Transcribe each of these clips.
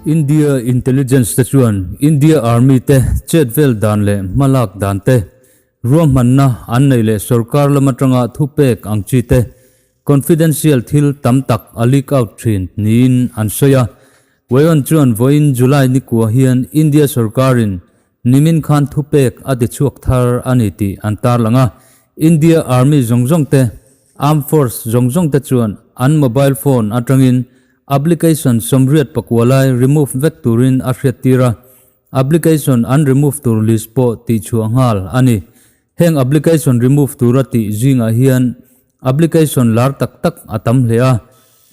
India intelligence te chuan India army te chetvel dan le malak dan te ruam manna an nei le sarkar lamatanga thupek angchi te confidential thil tamtak alik out thin nin an soya weon chuan voin July ni ko hian India sarkarin nimin khan thupek ati chuak thar ani ti antar langa India army zongjong te armed force zongjong te chuan an mobile phone atangin application somriat pakwalai remove vectorin ashretira application unremove tur list po ti chuangal ani heng application remove turati jinga hian application lar tak tak atam hlea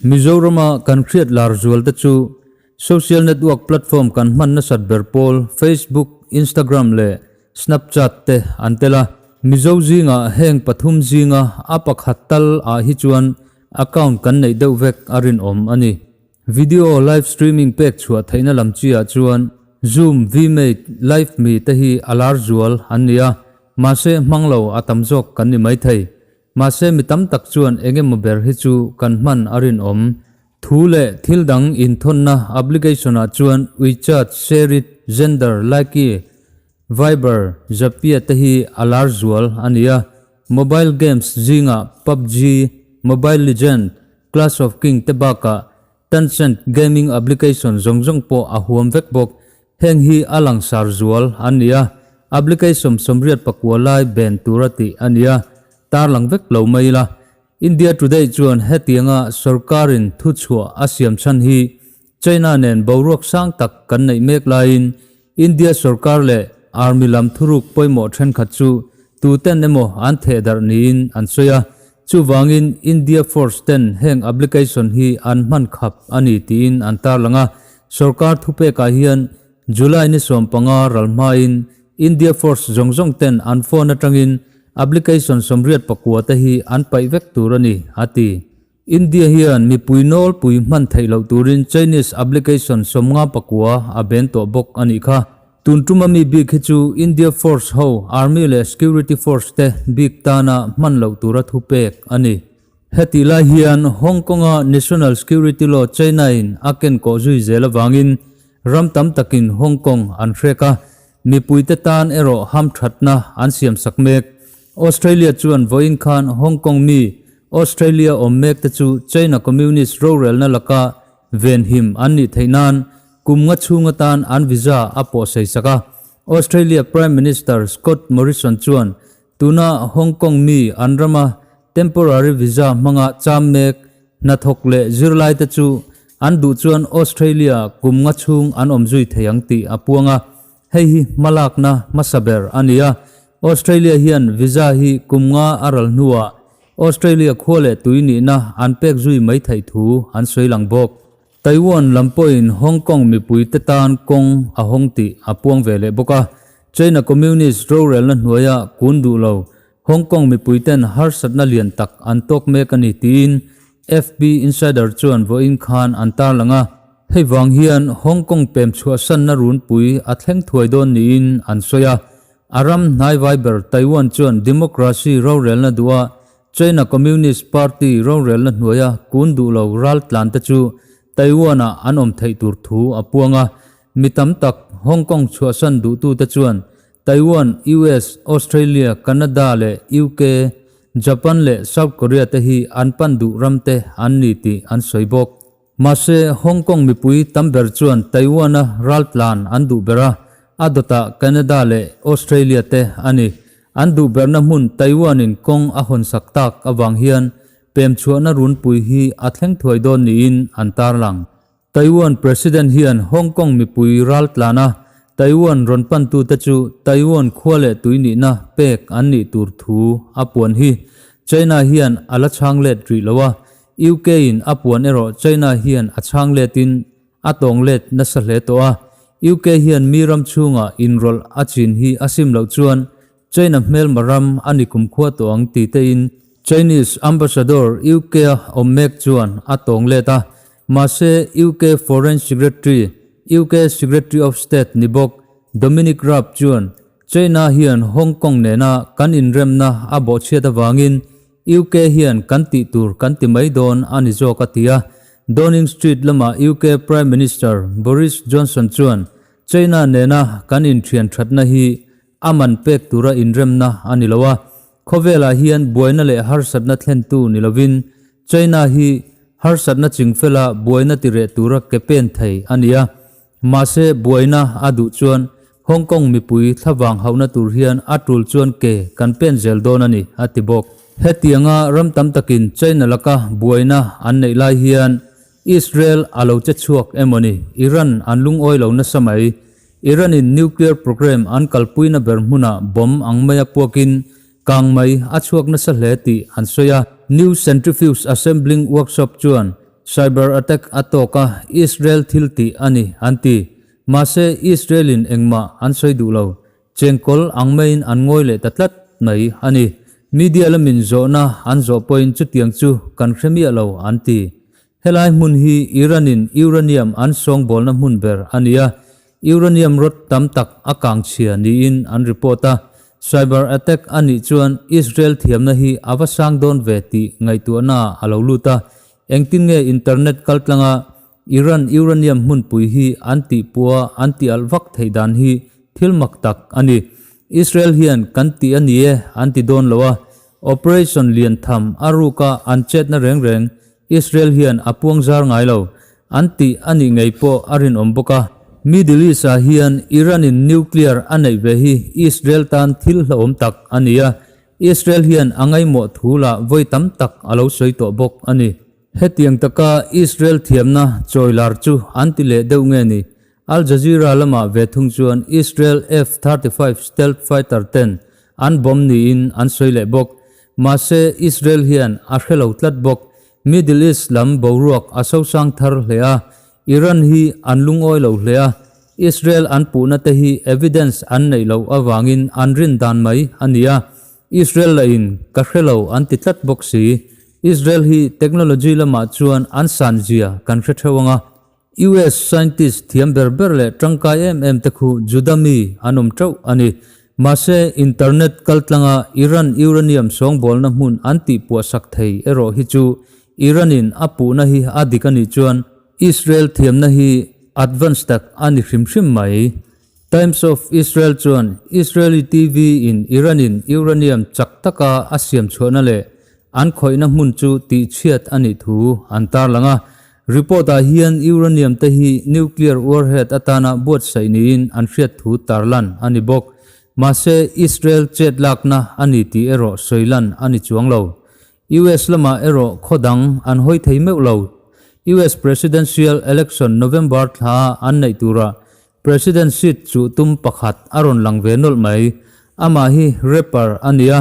Mizorama kan create lar zual ta chu social network platform kan man na sadber pol Facebook Instagram le Snapchat te antela Mizo jinga heng pathum jinga apakhatal a hi chuan account kan nei deuh vek arin om ani video live streaming pek chua thaina lamchia chuan Zoom Vmate live mi te hi alar zual ania mase manglo atamjok kan ni mai thei mase mitam tak chuan enge mober hi chu kan man arin om thule thildang in thonna application a chuan WeChat share it gender like Viber Zapier te hi alar zual ania mobile games jinga PUBG Mobile Legend Clash of King te baka Tencent gaming application zongjong po ahuam vek bok heng hi alang sar zual ania application somriat pakwalai ben turati ania tarlang vek lo maila India Today chuan hetianga sarkarin thu chua asiam chan hi China nen borok sang tak kan nei mek lain India sarkar le army lam thuruk poimo then khachu tu ten emo an the dar nin an soya chu wangin India Force 10 heng application hi an man khap ani tin antar langa sarkar thupe ka hian July ni som panga ralmain India Force zongjong 10 an phone atangin application somriat pakwa ta hi an pai vek turani ati India hian mi puinol pui man thailo turin Chinese application somnga pakwa aben to bok ani kha tuntumami big khichu India Force ho army le security force te big tana manlo tura thupek ani hetila hian Hong Kong national security law China in aken ko zui zela wangin ram tam takin Hong Kong an threka mi puite tan ero ham thatna an siam sakmek Australia chuan voin khan Hong Kong mi Australia omek te chu China communist rural na laka ven him anni theinan kumnga chunga tan an visa apo sei saka Australia Prime Minister Scott Morrison chuan tuna Hong Kong mi anrama temporary visa manga chamek na thokle zirlai ta chu an du chuan Australia kumnga chung an omzui theyang ti apuanga hei malak na masaber ania Australia hian visa hi kumnga aral nuwa Australia khole tuini na anpek zui mai thai thu an soilang bok Taiwan lampoin Hong Kong mi puite tan kong ahong ti apuang vele boka China communist rural na hnuaya kundu lo Hong Kong mi puiten har satna lian tak antok mekani tin FB insider chuan voin khan antar langa hei wang hian Hong Kong pem chua san na run pui athleng thuai don ni in an soya aram nai Viber Taiwan chuan democracy rural na duwa China communist party rural na hnuaya kundu lo ral tlan ta chu Taiwan anom thei tur thu apuanga mitam tak Hong Kong chua san du tu ta chuan Taiwan US Australia Canada le UK Japan le South Korea te hi anpan du ramte anni ti an soibok mase Hong Kong mi pui tamber chuan Taiwan ral tlan an du bera adota Canada le Australia te ani an du berna mun Taiwan in kong ahon saktak awang hian pem chuana run pui hi athleng thuai don ni in antar lang Taiwan president hian Hong Kong mi pui ral tlana Taiwan ronpan tu ta chu Taiwan khwale tuini na pek anni tur thu apuan hi China hian ala changlet tri lawa UK in apuan ero China hian achangletin atonglet na sahle to a UK hian miram chunga inrol achin hi asim lo chuan China mel maram ani kum khwa to ang ti te in Chinese ambassador UK omek chuan atong leta mase UK foreign secretary UK secretary of state nibok Dominic Raab chuan China hian Hong Kong nena kan inrem na abo cheta wangin UK hian kanti tur kanti mai don ani zo katia Downing Street lama UK Prime Minister Boris Johnson chuan China nena kanin thian thatna hi aman pek tura inremna ani lawa khovela hian boina le har satna thlen tu nilovin China hi har satna chingfela boina tire tura kepen thei ania mase boina adu chuan Hong Kong mipui thawang hauna tur hian atul chuan ke kanpen zel don ani atibok hetianga ramtam takin China laka boina an nei lai hian Israel alo che chuak emoni Iran anlung oilo na samai Iran in nuclear program an kalpuina bermuna bom angmaya pokin kangmai achuak na sa hleti ansoya new centrifuge assembling workshop chuan cyber attack atoka Israel thilti ani anti mase Israelin engma ansoi dulo chengkol angmain angoi le tatlat mai ani media lamin zona anzo point chu tiang chu kan khremia lo anti helai mun hi Iranin uranium an song bol na mun ber ania uranium rot tam tak akang chia ni in an reporta cyber attack ani chuan Israel thiamna hi awasang don veti ngai tu na aloluta engtin nge internet kaltlanga Iran uranium mun pui hi anti puwa anti alwak theidan hi thilmak tak ani Israel hian kanti anie anti don lawa operation lian tham aruka anchet na reng reng Israel hian apuang zar ngai lo anti ani ngai po arin omboka Middle East hian Iran in nuclear anei ve hi Israel tan thil hlom tak ania Israel hian angai mo thula voi tam tak alo soi to bok ani hetiang taka Israel thiamna choilar chu antile deu nge ni Al Jazeera lama ve thung chuan Israel F-35 stealth fighter 10 an bom ni in an soi le bok mase Israel hian a hrelo tlat bok Middle East lam boruak aso sang thar hlea Iran hi anlung oi lo hlea Israel an puna te hi evidence an nei lo awangin anrin dan mai ania Israel la in ka hrelo an titlat bok si Israel hi technology lama chuan an san zia kan hre US scientist thiam berber le tangkai te khu judami anom trau ani mase internet kaltlanga Iran uranium song bol na mun anti pu sak thei ero hi chu Iranin apu na hi adikani chuan Israel thiam na hi advance tak ani hrimhrim mai Times of Israel chuan Israeli TV in Iranin uranium chaktaka asiam chhona le an khoina mun chu ti chiat ani thu antar langa report a hian uranium te hi nuclear warhead atana bot sainin an hriat thu tarlan ani bok mase Israel chetlakna ani ti ero soilan ani chuanglo US lama ero khodang an hoi theimeu lo US presidential election November tha an nei tura president seat chu tum pakhat aron langve nol mai ama hi rapper ania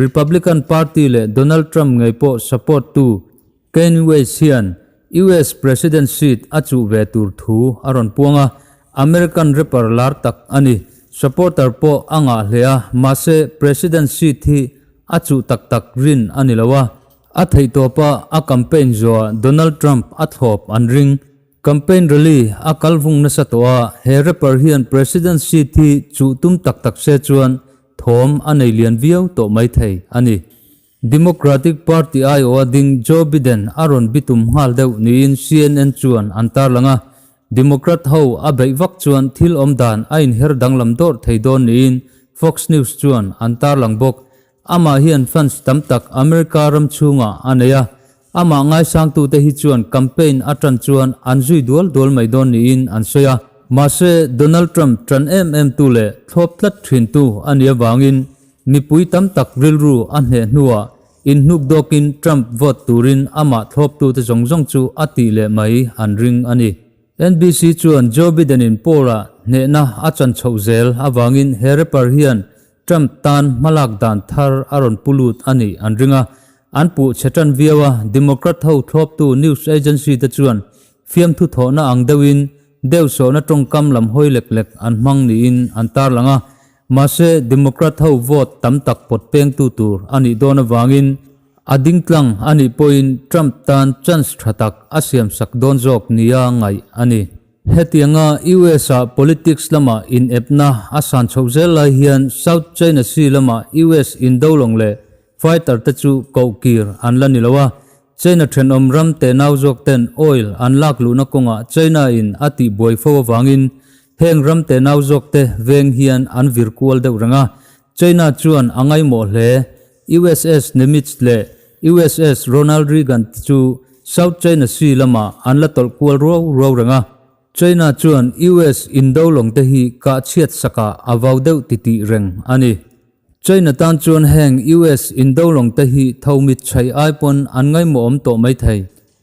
Republican Party le Donald Trump ngai po support tu Kanye West hian US president seat achu ve tur thu aron puanga American rapper lar tak ani supporter po anga hlea mase president seat hi achu tak tak rin ani lawa a thei to pa a campaign zo Donald Trump a thop an ring campaign rally a kalvung na satwa he rapper hian president seat hi chu tum tak tak se chuan thom anei lian viau to mai thei ani Democratic Party Iowa ding Joe Biden aron bitum hal deuh ni in CNN chuan antar langa Democrat ho abei vak chuan thil omdan ain her danglam dor thei don ni in Fox News chuan antar lang bok ama hian fans tam tak America ram chunga aneya ama ngai sang tu te hi chuan campaign atran chuan anjui dol mai don ni in ansoya mase Donald Trump tran tu le thop tlat thin tu ania wangin mipui tam tak rilru anhe nuwa in nuk dokin Trump vote turin ama thop tu te zongjong chu ati le mai an ring ani NBC chuan Joe Biden in pora ne na achan chhozel awangin hereper hian Trump tan malak dan thar aron pulut ani an ringa anpu chetan viawa Democrat ho thop tu news agency te chuan fiam thu tho na angdewin deu so na tongkam lam hoi lek lek an mang ni in antar langa mase Democrat ho vote tam tak pot peng tu tur ani dona wangin ading tlang ani point Trump tan chance thatak asiam sak don jok nia ngai ani hetianga US politics lama in epna asan chhozel la hian South China Sea lama US in dolong le fighter te chu kokir an la nilawa China then ram te nau jok ten oil an lak lu na konga China in ati boy fo wangin heng ram te nau jok te veng hian an virkual de ranga China chuan angai mo hle USS Nimitz le USS Ronald Reagan chu South China Sea lama an la tol kual ro ranga China chuan US Indolong te hi ka chiat saka avaw deuh titi reng ani China tan chuan heng US Indolong te hi thomit chai aipon an ngai mo om to mai thei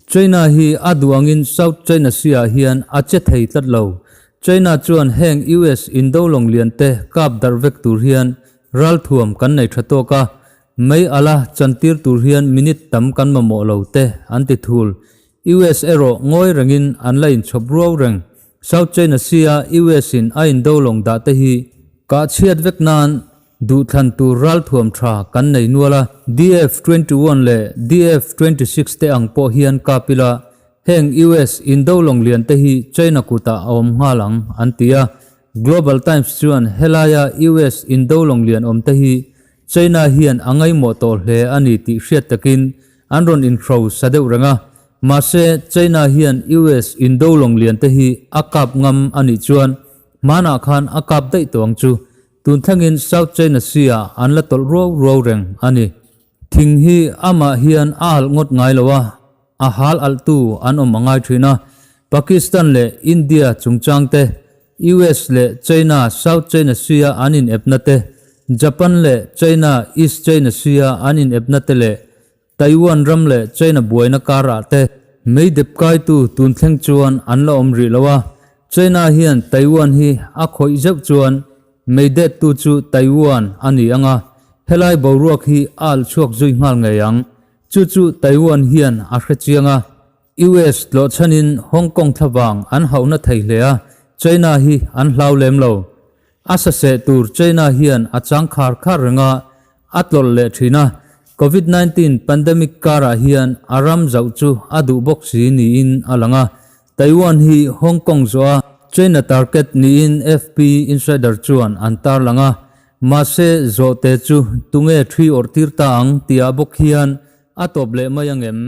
China hi aduangin South China Sea hian ache thei tlat lo China chuan heng US Indolong lian te kap dar vek tur hian ral thuam kan nei thato ka mai ala chantir tur hian minute tam kan ma mo lo te anti thul US ero ngoi rangin an lain chobro rang South China Sea US in a Indolong da te hi ka chiat vek nan du than tu ral thuam tha kan nei nuala DF-21 le DF-26 te ang po hian kapila heng US Indolong lian te hi China kuta om ngalang antia Global Times chuan helaya US Indolong lian om te hi China hian angai mo tol hle ani ti hriat takin anron in thro sadeu ranga mase China hian US Indolong lian te hi akap ngam ani chuan mana khan akap dei tawng chu tun thangin South China Sea an la tol ro reng ani thing hi ama hian al ngot ngai lowa a hal al tu an om angai thina Pakistan le India chungchang te US le China South China Sea anin epnate Japan le China East China Sea anin epnate le Taiwan ram le China buaina kara te mei dep kai tu tun thleng chuan an la om ri lawa China hian Taiwan hi a khoi zeu chuan mei det tu chu Taiwan ani anga helai boruak hi al chuak zui ngal ngayang chu Taiwan hian a hrechianga US lo chanin Hong Kong thawang an hauna thei hlea China hi an hlau lem lo asa se tur China hian achang khar ranga atlol le thina COVID-19 pandemic kara hian aram zau chu adu boxi ni in alanga Taiwan hi Hong Kong zoa China target ni in FP insider chuan antar langa mase zo te chu tunge 3 or tirta ang tia bok hian atop le mayangem